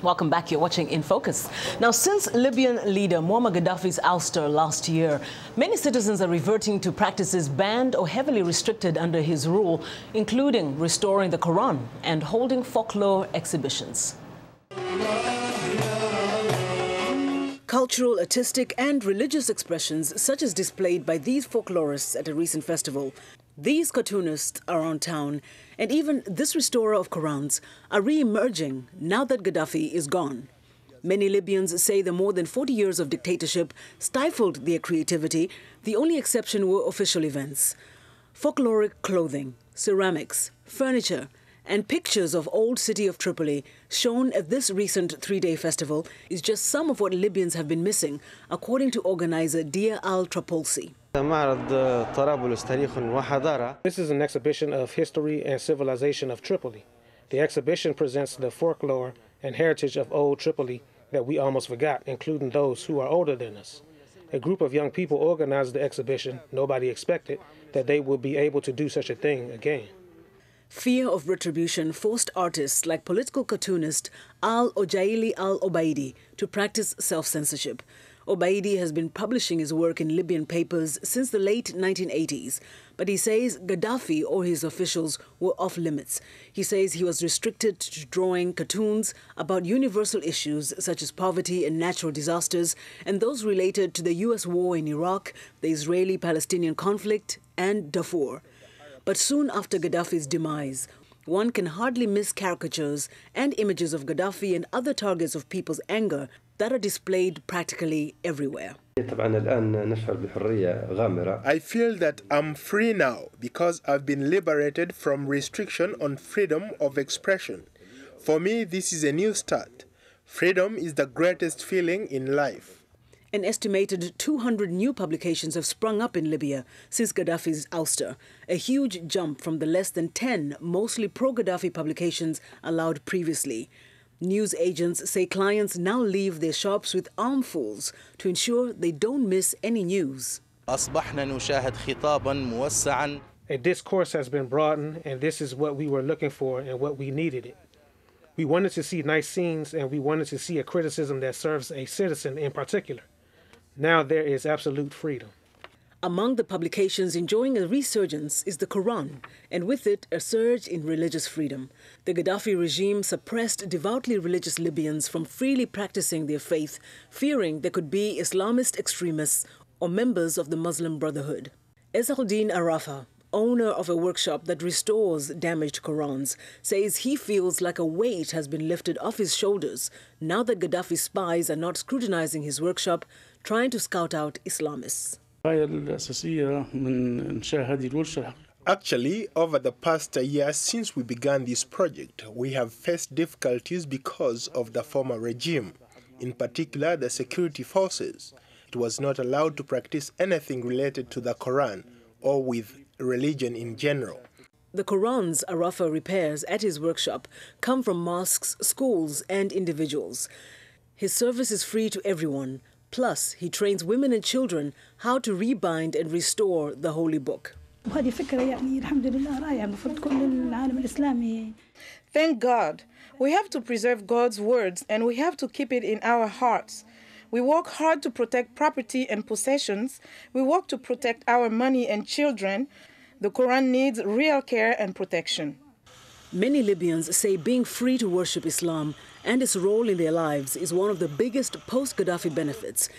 Welcome back. You're watching In Focus. Now, since Libyan leader Moammar Gadhafi's ouster last year, many citizens are reverting to practices banned or heavily restricted under his rule, including restoring the Koran and holding folklore exhibitions. Cultural, artistic and religious expressions such as displayed by these folklorists at a recent festival. These cartoonists are on town, and even this restorer of Korans are re-emerging now that Gadhafi is gone. Many Libyans say the more than 40 years of dictatorship stifled their creativity. The only exception were official events. Folkloric clothing, ceramics, furniture, and pictures of old city of Tripoli shown at this recent three-day festival is just some of what Libyans have been missing, according to organizer Dia Al-Trapolsi. This is an exhibition of history and civilization of Tripoli. The exhibition presents the folklore and heritage of old Tripoli that we almost forgot, including those who are older than us. A group of young people organized the exhibition. Nobody expected that they would be able to do such a thing again. Fear of retribution forced artists like political cartoonist Al-Ojaili Al-Obaidi to practice self-censorship. Obaidi has been publishing his work in Libyan papers since the late 1980s, but he says Gadhafi or his officials were off limits. He says he was restricted to drawing cartoons about universal issues such as poverty and natural disasters, and those related to the U.S. war in Iraq, the Israeli-Palestinian conflict, and Darfur. But soon after Gadhafi's demise, one can hardly miss caricatures and images of Gadhafi and other targets of people's anger that are displayed practically everywhere. I feel that I'm free now because I've been liberated from restriction on freedom of expression. For me, this is a new start. Freedom is the greatest feeling in life. An estimated 200 new publications have sprung up in Libya since Gadhafi's ouster, a huge jump from the less than 10 mostly pro-Gadhafi publications allowed previously. News agents say clients now leave their shops with armfuls to ensure they don't miss any news. A discourse has been broadened, and this is what we were looking for and what we needed it. We wanted to see nice scenes, and we wanted to see a criticism that serves a citizen in particular. Now there is absolute freedom. Among the publications enjoying a resurgence is the Koran, and with it a surge in religious freedom. The Gadhafi regime suppressed devoutly religious Libyans from freely practicing their faith, fearing there could be Islamist extremists or members of the Muslim Brotherhood. Ezzaldin Arafa, owner of a workshop that restores damaged Korans, says he feels like a weight has been lifted off his shoulders now that Gadhafi spies are not scrutinizing his workshop, trying to scout out Islamists. Actually, over the past year since we began this project, we have faced difficulties because of the former regime, in particular the security forces. It was not allowed to practice anything related to the Quran or with religion in general. The Korans Arafa repairs at his workshop come from mosques, schools and individuals. His service is free to everyone. Plus, he trains women and children how to rebind and restore the holy book. Thank God. We have to preserve God's words and we have to keep it in our hearts. We work hard to protect property and possessions. We work to protect our money and children. The Quran needs real care and protection. Many Libyans say being free to worship Islam and its role in their lives is one of the biggest post-Gadhafi benefits.